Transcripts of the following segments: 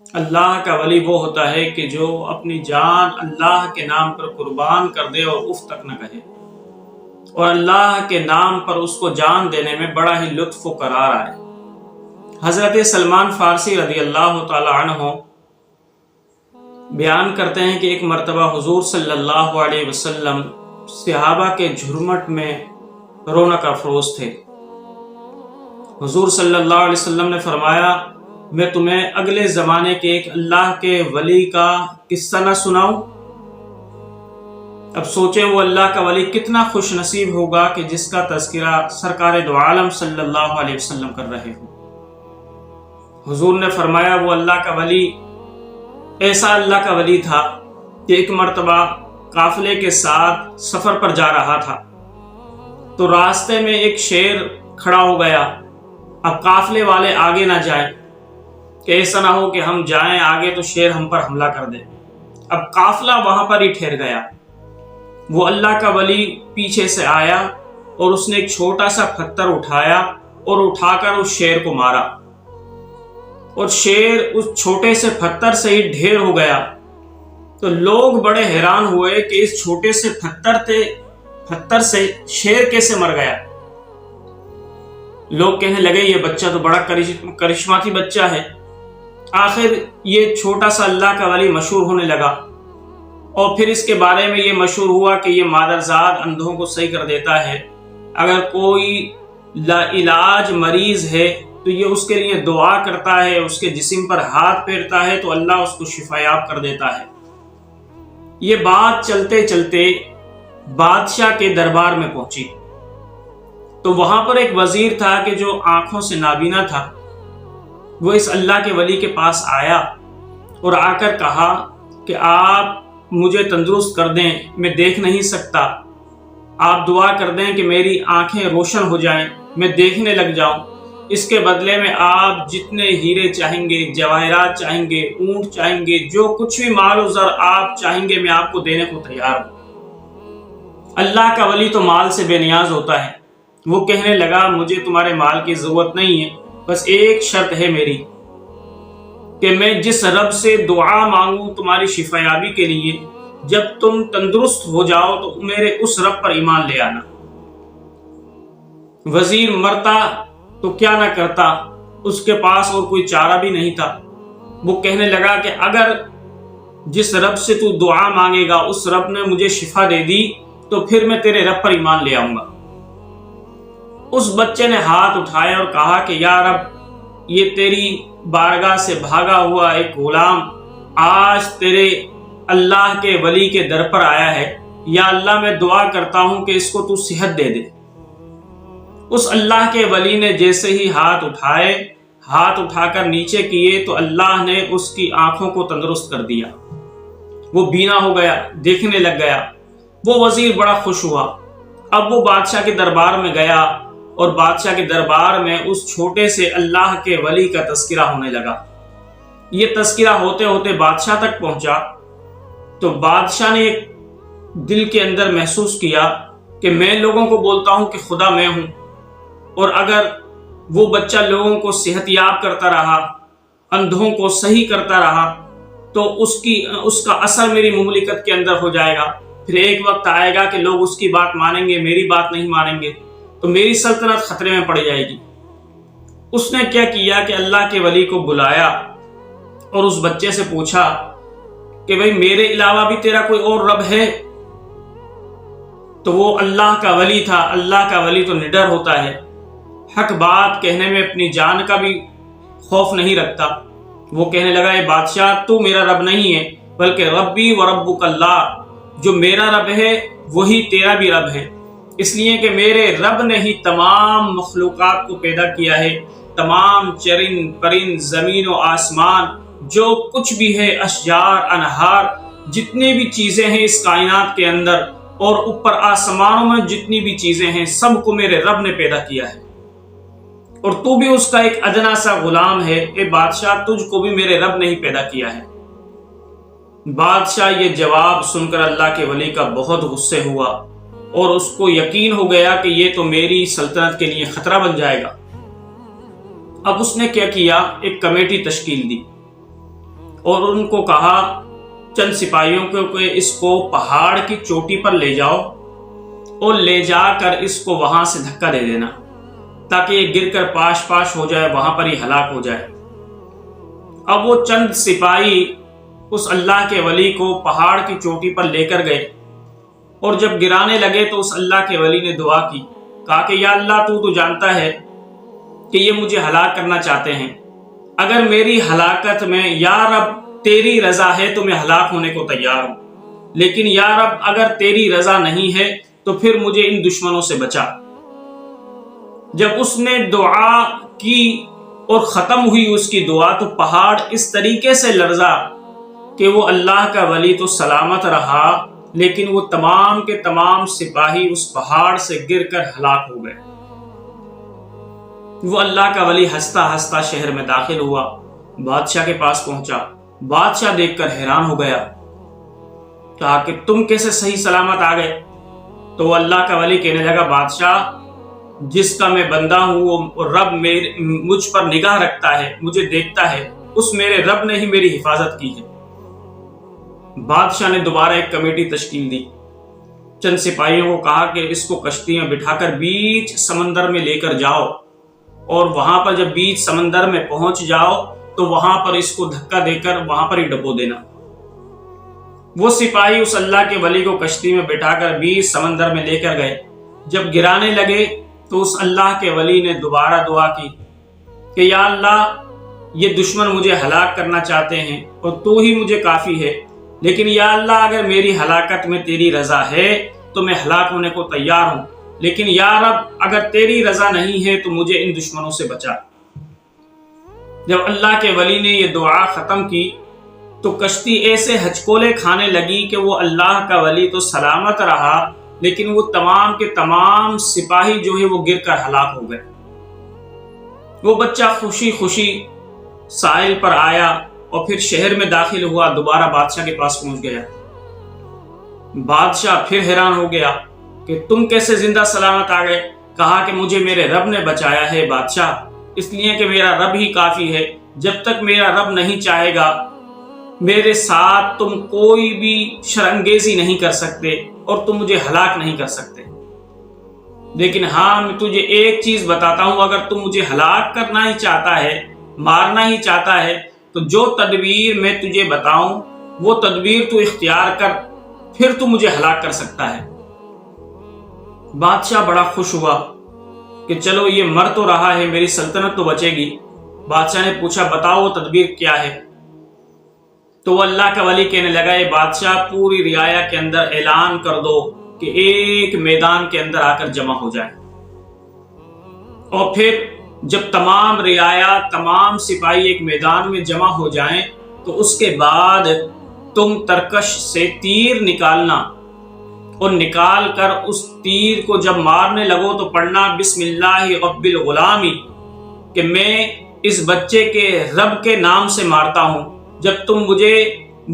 اللہ کا ولی وہ ہوتا ہے کہ جو اپنی جان اللہ کے نام پر قربان کر دے اور اف تک نہ کہے، اور اللہ کے نام پر اس کو جان دینے میں بڑا ہی لطف و قرار آئے۔ حضرت سلمان فارسی رضی اللہ تعالی عنہ بیان کرتے ہیں کہ ایک مرتبہ حضور صلی اللہ علیہ وسلم صحابہ کے جھرمٹ میں رونق افروز تھے۔ حضور صلی اللہ علیہ وسلم نے فرمایا، میں تمہیں اگلے زمانے کے ایک اللہ کے ولی کا قصہ نہ سناؤں؟ اب سوچیں وہ اللہ کا ولی کتنا خوش نصیب ہوگا کہ جس کا تذکرہ سرکار دو عالم صلی اللہ علیہ وسلم کر رہے ہوں۔ حضور نے فرمایا وہ اللہ کا ولی ایسا اللہ کا ولی تھا کہ ایک مرتبہ قافلے کے ساتھ سفر پر جا رہا تھا، تو راستے میں ایک شیر کھڑا ہو گیا۔ اب قافلے والے آگے نہ جائیں کہ ایسا نہ ہو کہ ہم جائیں آگے تو شیر ہم پر حملہ کر دے۔ اب قافلہ وہاں پر ہی ٹھہر گیا۔ وہ اللہ کا ولی پیچھے سے آیا اور اس نے ایک چھوٹا سا پتھر اٹھایا اور اٹھا کر اس شیر کو مارا، اور شیر اس چھوٹے سے پتھر سے ہی ڈھیر ہو گیا۔ تو لوگ بڑے حیران ہوئے کہ اس چھوٹے سے پتھر سے شیر کیسے مر گیا۔ لوگ کہنے لگے یہ بچہ تو بڑا کرشماتی بچہ ہے۔ آخر یہ چھوٹا سا اللہ کا ولی مشہور ہونے لگا، اور پھر اس کے بارے میں یہ مشہور ہوا کہ یہ مادرزاد اندھوں کو صحیح کر دیتا ہے۔ اگر کوئی لا علاج مریض ہے تو یہ اس کے لیے دعا کرتا ہے، اس کے جسم پر ہاتھ پھیرتا ہے تو اللہ اس کو شفا یاب کر دیتا ہے۔ یہ بات چلتے چلتے بادشاہ کے دربار میں پہنچی، تو وہاں پر ایک وزیر تھا کہ جو آنکھوں سے نابینا تھا۔ وہ اس اللہ کے ولی کے پاس آیا اور آ کر کہا کہ آپ مجھے تندرست کر دیں، میں دیکھ نہیں سکتا، آپ دعا کر دیں کہ میری آنکھیں روشن ہو جائیں، میں دیکھنے لگ جاؤں۔ اس کے بدلے میں آپ جتنے ہیرے چاہیں گے، جواہرات چاہیں گے، اونٹ چاہیں گے، جو کچھ بھی مال و زر آپ چاہیں گے میں آپ کو دینے کو تیار ہوں۔ اللہ کا ولی تو مال سے بے نیاز ہوتا ہے۔ وہ کہنے لگا مجھے تمہارے مال کی ضرورت نہیں ہے، بس ایک شرط ہے میری کہ میں جس رب سے دعا مانگوں تمہاری شفایابی کے لیے، جب تم تندرست ہو جاؤ تو میرے اس رب پر ایمان لے آنا۔ وزیر مرتا تو کیا نہ کرتا، اس کے پاس اور کوئی چارہ بھی نہیں تھا۔ وہ کہنے لگا کہ اگر جس رب سے تو دعا مانگے گا اس رب نے مجھے شفا دے دی تو پھر میں تیرے رب پر ایمان لے آؤں گا۔ اس بچے نے ہاتھ اٹھایا اور کہا کہ یا رب، یہ تیری بارگاہ سے بھاگا ہوا ایک غلام آج تیرے اللہ کے ولی کے در پر آیا ہے، یا اللہ میں دعا کرتا ہوں کہ اس کو تو صحت دے دے۔ اس اللہ کے ولی نے جیسے ہی ہاتھ اٹھا کر نیچے کیے تو اللہ نے اس کی آنکھوں کو تندرست کر دیا۔ وہ بینا ہو گیا، دیکھنے لگ گیا۔ وہ وزیر بڑا خوش ہوا۔ اب وہ بادشاہ کے دربار میں گیا اور بادشاہ کے دربار میں اس چھوٹے سے اللہ کے ولی کا تذکرہ ہونے لگا۔ یہ تذکرہ ہوتے ہوتے بادشاہ تک پہنچا تو بادشاہ نے ایک دل کے اندر محسوس کیا کہ میں لوگوں کو بولتا ہوں کہ خدا میں ہوں، اور اگر وہ بچہ لوگوں کو صحت یاب کرتا رہا، اندھوں کو صحیح کرتا رہا، تو اس کا اثر میری مملکت کے اندر ہو جائے گا۔ پھر ایک وقت آئے گا کہ لوگ اس کی بات مانیں گے، میری بات نہیں مانیں گے، تو میری سلطنت خطرے میں پڑ جائے گی۔ اس نے کیا کیا کہ اللہ کے ولی کو بلایا اور اس بچے سے پوچھا کہ بھئی میرے علاوہ بھی تیرا کوئی اور رب ہے؟ تو وہ اللہ کا ولی تھا۔ اللہ کا ولی تو نڈر ہوتا ہے، حق بات کہنے میں اپنی جان کا بھی خوف نہیں رکھتا۔ وہ کہنے لگا اے بادشاہ، تو میرا رب نہیں ہے، بلکہ ربی و ربک اللہ، جو میرا رب ہے وہی تیرا بھی رب ہے، اس لیے کہ میرے رب نے ہی تمام مخلوقات کو پیدا کیا ہے، تمام چرند پرند، زمین و آسمان، جو کچھ بھی ہے، اشجار، انہار، جتنی بھی چیزیں ہیں اس کائنات کے اندر اور اوپر آسمانوں میں جتنی بھی چیزیں ہیں، سب کو میرے رب نے پیدا کیا ہے، اور تو بھی اس کا ایک ادنا سا غلام ہے۔ اے بادشاہ، تجھ کو بھی میرے رب نے ہی پیدا کیا ہے۔ بادشاہ یہ جواب سن کر اللہ کے ولی کا بہت غصے ہوا اور اس کو یقین ہو گیا کہ یہ تو میری سلطنت کے لیے خطرہ بن جائے گا۔ اب اس نے کیا کیا، ایک کمیٹی تشکیل دی اور ان کو کہا چند سپاہیوں کو کہ اس کو پہاڑ کی چوٹی پر لے جاؤ اور لے جا کر اس کو وہاں سے دھکا دے دینا تاکہ یہ گر کر پاش پاش ہو جائے، وہاں پر ہی ہلاک ہو جائے۔ اب وہ چند سپاہی اس اللہ کے ولی کو پہاڑ کی چوٹی پر لے کر گئے، اور جب گرانے لگے تو اس اللہ کے ولی نے دعا کی، کہا کہ یا اللہ تو جانتا ہے کہ یہ مجھے ہلاک کرنا چاہتے ہیں، اگر میری ہلاکت میں یا رب تیری رضا ہے تو میں ہلاک ہونے کو تیار ہوں، لیکن یا رب اگر تیری رضا نہیں ہے تو پھر مجھے ان دشمنوں سے بچا۔ جب اس نے دعا کی اور ختم ہوئی اس کی دعا تو پہاڑ اس طریقے سے لرزا کہ وہ اللہ کا ولی تو سلامت رہا، لیکن وہ تمام کے تمام سپاہی اس پہاڑ سے گر کر ہلاک ہو گئے۔ وہ اللہ کا ولی ہنستا ہنستا شہر میں داخل ہوا، بادشاہ کے پاس پہنچا، بادشاہ دیکھ کر حیران ہو گیا، کہا کہ تم کیسے صحیح سلامت آ گئے؟ تو وہ اللہ کا ولی کہنے لگا، بادشاہ جس کا میں بندہ ہوں وہ رب مجھ پر نگاہ رکھتا ہے، مجھے دیکھتا ہے، اس میرے رب نے ہی میری حفاظت کی ہے۔ بادشاہ نے دوبارہ ایک کمیٹی تشکیل دی، چند سپاہیوں کو کہا کہ اس کو کشتی میں بٹھا کر بیچ سمندر میں لے کر جاؤ، اور وہاں پر جب بیچ سمندر میں پہنچ جاؤ تو وہاں پر اس کو دھکا دے کر وہاں پر ہی ڈبو دینا۔ وہ سپاہی اس اللہ کے ولی کو کشتی میں بٹھا کر بیچ سمندر میں لے کر گئے۔ جب گرانے لگے تو اس اللہ کے ولی نے دوبارہ دعا کی کہ یا اللہ یہ دشمن مجھے ہلاک کرنا چاہتے ہیں اور تو ہی مجھے کافی ہے، لیکن یا اللہ اگر میری ہلاکت میں تیری رضا ہے تو میں ہلاک ہونے کو تیار ہوں، لیکن یا رب اگر تیری رضا نہیں ہے تو مجھے ان دشمنوں سے بچا۔ جب اللہ کے ولی نے یہ دعا ختم کی تو کشتی ایسے ہچکولے کھانے لگی کہ وہ اللہ کا ولی تو سلامت رہا، لیکن وہ تمام کے تمام سپاہی جو ہے وہ گر کر ہلاک ہو گئے۔ وہ بچہ خوشی خوشی ساحل پر آیا اور پھر شہر میں داخل ہوا، دوبارہ بادشاہ کے پاس پہنچ گیا۔ بادشاہ پھر حیران ہو گیا کہ تم کیسے زندہ سلامت آ گئے؟ کہا کہ مجھے میرے رب نے بچایا ہے بادشاہ، اس لیے کہ میرا رب ہی کافی ہے، جب تک میرا رب نہیں چاہے گا میرے ساتھ تم کوئی بھی شرانگیزی نہیں کر سکتے اور تم مجھے ہلاک نہیں کر سکتے۔ لیکن ہاں میں تجھے ایک چیز بتاتا ہوں، اگر تم مجھے ہلاک کرنا ہی چاہتا ہے، مارنا ہی چاہتا ہے، تو جو تدبیر میں تجھے بتاؤں وہ تدبیر تو اختیار کر، پھر تو مجھے ہلاک کر سکتا ہے۔ بادشاہ بڑا خوش ہوا کہ چلو یہ مر تو رہا ہے، میری سلطنت تو بچے گی۔ بادشاہ نے پوچھا بتاؤ وہ تدبیر کیا ہے؟ تو وہ اللہ کا ولی کہنے لگا، یہ بادشاہ پوری رعایا کے اندر اعلان کر دو کہ ایک میدان کے اندر آ کر جمع ہو جائے، اور پھر جب تمام رعایا تمام سپاہی ایک میدان میں جمع ہو جائیں تو اس کے بعد تم ترکش سے تیر نکالنا، اور نکال کر اس تیر کو جب مارنے لگو تو پڑھنا بسم اللہ رب الغلامی، کہ میں اس بچے کے رب کے نام سے مارتا ہوں۔ جب تم مجھے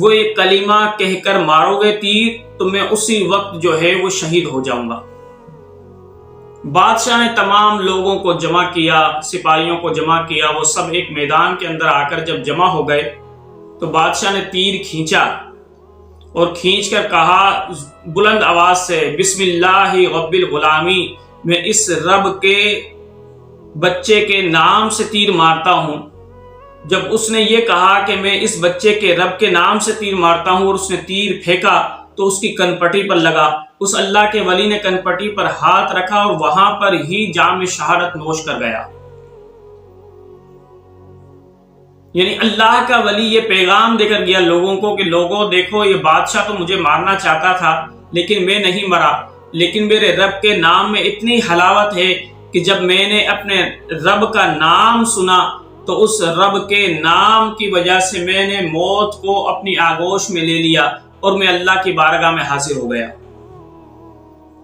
وہ ایک کلمہ کہہ کر مارو گے تیر تو میں اسی وقت جو ہے وہ شہید ہو جاؤں گا۔ بادشاہ نے تمام لوگوں کو جمع کیا، سپاہیوں کو جمع کیا، وہ سب ایک میدان کے اندر آ کر جب جمع ہو گئے تو بادشاہ نے تیر کھینچا اور کھینچ کر کہا بلند آواز سے بسم اللہ رب الغلامی، میں اس رب کے بچے کے نام سے تیر مارتا ہوں۔ جب اس نے یہ کہا کہ میں اس بچے کے رب کے نام سے تیر مارتا ہوں اور اس نے تیر پھینکا تو اس کی کنپٹی پر لگا، اس اللہ کے ولی نے کنپٹی پر ہاتھ رکھا اور وہاں پر ہی جام شہادت نوش کر گیا۔ یعنی اللہ کا ولی یہ پیغام دے کر گیا لوگوں کو کہ لوگوں دیکھو یہ بادشاہ تو مجھے مارنا چاہتا تھا لیکن میں نہیں مرا، لیکن میرے رب کے نام میں اتنی حلاوت ہے کہ جب میں نے اپنے رب کا نام سنا تو اس رب کے نام کی وجہ سے میں نے موت کو اپنی آغوش میں لے لیا اور میں اللہ کی بارگاہ میں حاضر ہو گیا۔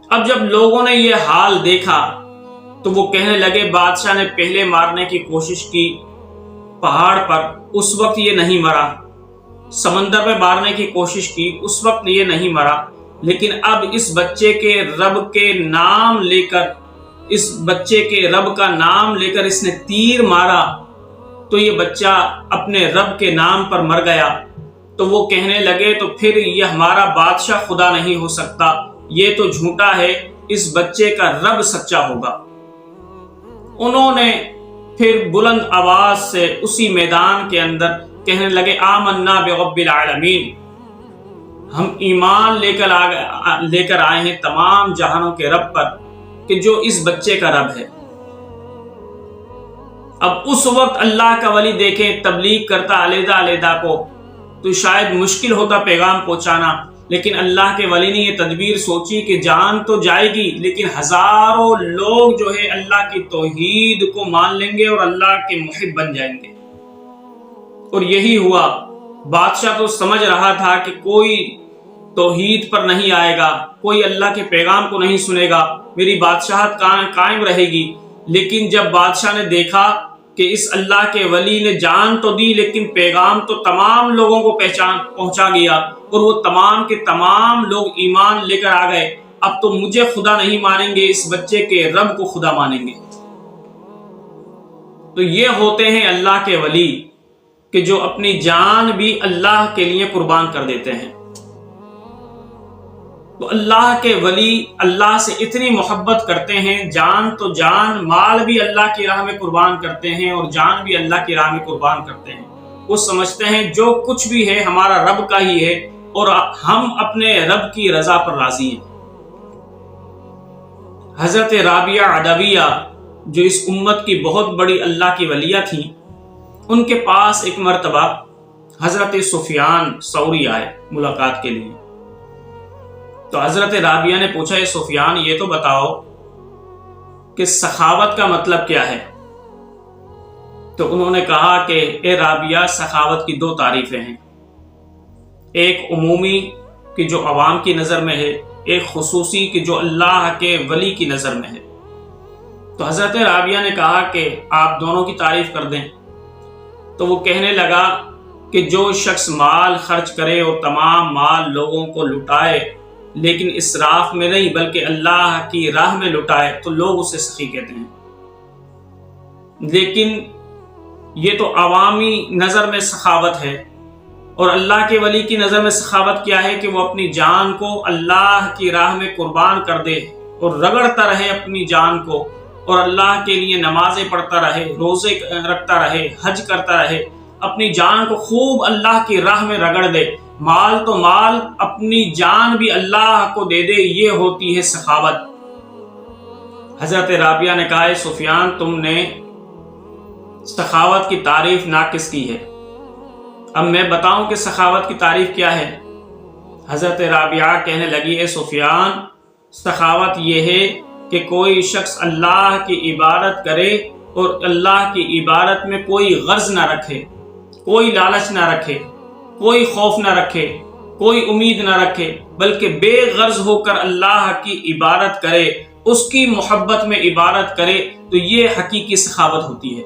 اب جب لوگوں نے یہ حال دیکھا تو وہ کہنے لگے بادشاہ نے پہلے مارنے کی کوشش کی پہاڑ پر، اس وقت یہ نہیں مرا، سمندر میں مارنے کی کوشش کی، اس وقت یہ نہیں مرا، لیکن اب اس بچے کے رب کے نام لے کر، اس بچے کے رب کا نام لے کر اس نے تیر مارا تو یہ بچہ اپنے رب کے نام پر مر گیا، تو وہ کہنے لگے تو پھر یہ ہمارا بادشاہ خدا نہیں ہو سکتا، یہ تو جھوٹا ہے، اس بچے کا رب سچا ہوگا۔ انہوں نے پھر بلند آواز سے اسی میدان کے اندر کہنے لگے آمنا برب العالمین، ہم ایمان لے کر آئے ہیں تمام جہانوں کے رب پر کہ جو اس بچے کا رب ہے۔ اب اس وقت اللہ کا ولی دیکھیں تبلیغ کرتا علیحدہ علیحدہ کو تو شاید مشکل ہوتا پیغام پہنچانا، لیکن اللہ کے ولی نے یہ تدبیر سوچی کہ جان تو جائے گی لیکن ہزاروں لوگ جو ہے اللہ کی توحید کو مان لیں گے اور اللہ کے محب بن جائیں گے۔ اور یہی ہوا۔ بادشاہ تو سمجھ رہا تھا کہ کوئی توحید پر نہیں آئے گا، کوئی اللہ کے پیغام کو نہیں سنے گا، میری بادشاہت قائم رہے گی، لیکن جب بادشاہ نے دیکھا کہ اس اللہ کے ولی نے جان تو دی لیکن پیغام تو تمام لوگوں کو پہنچا گیا اور وہ تمام کے تمام لوگ ایمان لے کر آ گئے، اب تو مجھے خدا نہیں مانیں گے، اس بچے کے رب کو خدا مانیں گے۔ تو یہ ہوتے ہیں اللہ کے ولی کہ جو اپنی جان بھی اللہ کے لیے قربان کر دیتے ہیں۔ تو اللہ کے ولی اللہ سے اتنی محبت کرتے ہیں، جان تو جان، مال بھی اللہ کی راہ میں قربان کرتے ہیں اور جان بھی اللہ کی راہ میں قربان کرتے ہیں۔ وہ سمجھتے ہیں جو کچھ بھی ہے ہمارا رب کا ہی ہے اور ہم اپنے رب کی رضا پر راضی ہیں۔ حضرت رابعہ عدویہ جو اس امت کی بہت بڑی اللہ کی ولیہ تھیں، ان کے پاس ایک مرتبہ حضرت سفیان ثوری آئے ملاقات کے لیے۔ تو حضرت رابعہ نے پوچھا اے سفیان یہ تو بتاؤ کہ سخاوت کا مطلب کیا ہے؟ تو انہوں نے کہا کہ اے رابعہ سخاوت کی دو تعریفیں ہیں، ایک عمومی کہ جو عوام کی نظر میں ہے، ایک خصوصی کہ جو اللہ کے ولی کی نظر میں ہے۔ تو حضرت رابعہ نے کہا کہ آپ دونوں کی تعریف کر دیں۔ تو وہ کہنے لگا کہ جو شخص مال خرچ کرے اور تمام مال لوگوں کو لٹائے لیکن اسراف میں نہیں بلکہ اللہ کی راہ میں لٹائے تو لوگ اسے سخی کہتے ہیں۔ لیکن یہ تو عوامی نظر میں سخاوت ہے، اور اللہ کے ولی کی نظر میں سخاوت کیا ہے کہ وہ اپنی جان کو اللہ کی راہ میں قربان کر دے اور رگڑتا رہے اپنی جان کو، اور اللہ کے لیے نمازیں پڑھتا رہے، روزے رکھتا رہے، حج کرتا رہے، اپنی جان کو خوب اللہ کی راہ میں رگڑ دے، مال تو مال، اپنی جان بھی اللہ کو دے دے، یہ ہوتی ہے سخاوت۔ حضرت رابعہ نے کہا سفیان تم نے سخاوت کی تعریف ناقص کی ہے، اب میں بتاؤں کہ سخاوت کی تعریف کیا ہے؟ حضرت رابعہ کہنے لگی اے سفیان سخاوت یہ ہے کہ کوئی شخص اللہ کی عبادت کرے اور اللہ کی عبادت میں کوئی غرض نہ رکھے، کوئی لالچ نہ رکھے، کوئی خوف نہ رکھے، کوئی امید نہ رکھے، بلکہ بے غرض ہو کر اللہ کی عبادت کرے، اس کی محبت میں عبادت کرے، تو یہ حقیقی سخاوت ہوتی ہے۔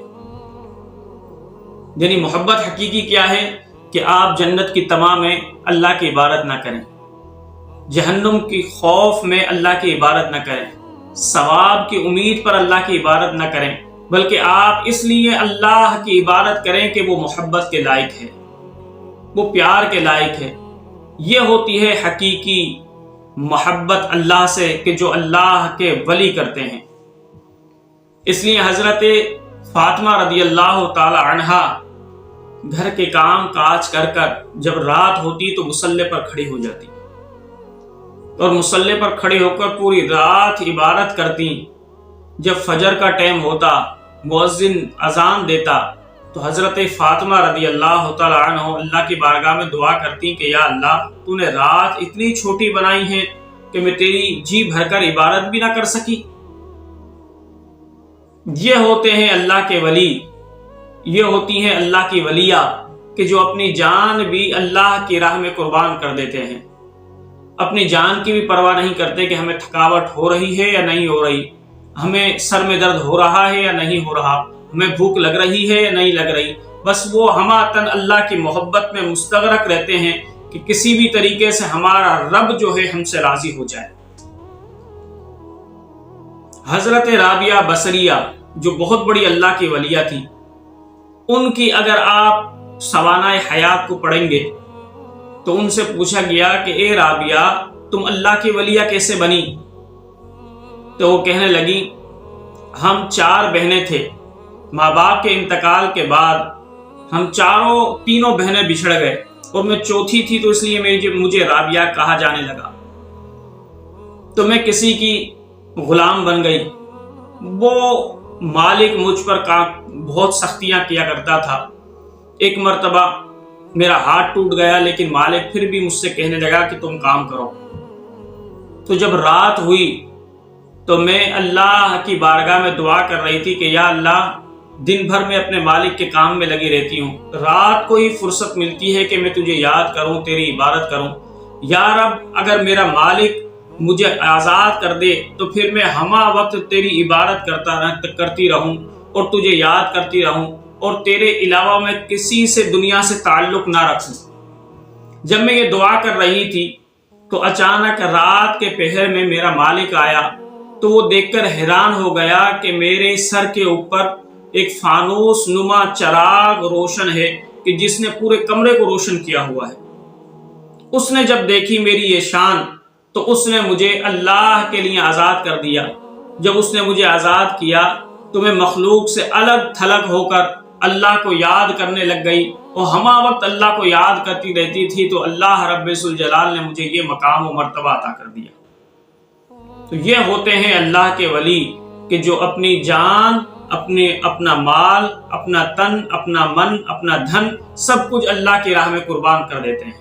یعنی محبت حقیقی کیا ہے کہ آپ جنت کی تمام میں اللہ کی عبادت نہ کریں، جہنم کی خوف میں اللہ کی عبادت نہ کریں، ثواب کی امید پر اللہ کی عبادت نہ کریں، بلکہ آپ اس لیے اللہ کی عبادت کریں کہ وہ محبت کے لائق ہے، وہ پیار کے لائق ہے۔ یہ ہوتی ہے حقیقی محبت اللہ سے کہ جو اللہ کے ولی کرتے ہیں۔ اس لیے حضرت فاطمہ رضی اللہ تعالی عنہا گھر کے کام کاج کر کر جب رات ہوتی تو مصلے پر کھڑی ہو جاتی اور مصلے پر کھڑے ہو کر پوری رات عبادت کرتی۔ جب فجر کا ٹائم ہوتا، مؤذن اذان دیتا تو حضرت فاطمہ رضی اللہ تعالی عنہ اللہ کی بارگاہ میں دعا کرتی کہ یا اللہ تو نے رات اتنی چھوٹی بنائی ہے کہ میں تیری جی بھر کر عبادت بھی نہ کر سکی۔ یہ ہوتے ہیں اللہ کے ولی، یہ ہوتی ہیں اللہ کی ولیہ کہ جو اپنی جان بھی اللہ کی راہ میں قربان کر دیتے ہیں، اپنی جان کی بھی پرواہ نہیں کرتے کہ ہمیں تھکاوٹ ہو رہی ہے یا نہیں ہو رہی، ہمیں سر میں درد ہو رہا ہے یا نہیں ہو رہا، ہمیں بھوک لگ رہی ہے یا نہیں لگ رہی، بس وہ ہماتن اللہ کی محبت میں مستغرق رہتے ہیں کہ کسی بھی طریقے سے ہمارا رب جو ہے ہم سے راضی ہو جائے۔ حضرت رابعہ بصریہ جو بہت بڑی اللہ کی ولیہ تھی، ان کی اگر آپ سوانح حیات کو پڑھیں گے تو ان سے پوچھا گیا کہ اے رابعہ تم اللہ کی ولیہ کیسے بنی؟ تو وہ کہنے لگی ہم 4 بہنیں تھے، ماں باپ کے انتقال کے بعد ہم تینوں بہنیں بچھڑ گئے اور میں چوتھی تھی، تو اس لیے مجھے رابعہ کہا جانے لگا، تو میں کسی کی غلام بن گئی۔ وہ مالک مجھ پر بہت سختیاں کیا کرتا تھا۔ ایک مرتبہ میرا ہاتھ ٹوٹ گیا، لیکن مالک پھر بھی مجھ سے کہنے لگا کہ تم کام کرو۔ تو جب رات ہوئی تو میں اللہ کی بارگاہ میں دعا کر رہی تھی کہ یا اللہ، دن بھر میں اپنے مالک کے کام میں لگی رہتی ہوں، رات کو ہی فرصت ملتی ہے کہ میں تجھے یاد کروں، تیری عبادت کروں۔ یا رب، اگر میرا مالک مجھے آزاد کر دے تو پھر میں ہمہ وقت تیری عبادت کرتی رہوں اور تجھے یاد کرتی رہوں، اور تیرے علاوہ میں کسی سے دنیا سے تعلق نہ رکھوں۔ جب میں یہ دعا کر رہی تھی تو اچانک رات کے پہر میں میرا مالک آیا، تو وہ دیکھ کر حیران ہو گیا کہ میرے سر کے اوپر ایک فانوس نما چراغ روشن ہے کہ جس نے پورے کمرے کو روشن کیا ہوا ہے۔ اس نے جب دیکھی میری یہ شان تو اس نے مجھے اللہ کے لیے آزاد کر دیا۔ جب اس نے مجھے آزاد کیا تو میں مخلوق سے الگ تھلگ ہو کر اللہ کو یاد کرنے لگ گئی، اور ہمہ وقت اللہ کو یاد کرتی رہتی تھی، تو اللہ رب ذوالجلال نے مجھے یہ مقام و مرتبہ عطا کر دیا۔ تو یہ ہوتے ہیں اللہ کے ولی کہ جو اپنی جان، اپنا مال، اپنا تن، اپنا من، اپنا دھن، سب کچھ اللہ کی راہ میں قربان کر دیتے ہیں۔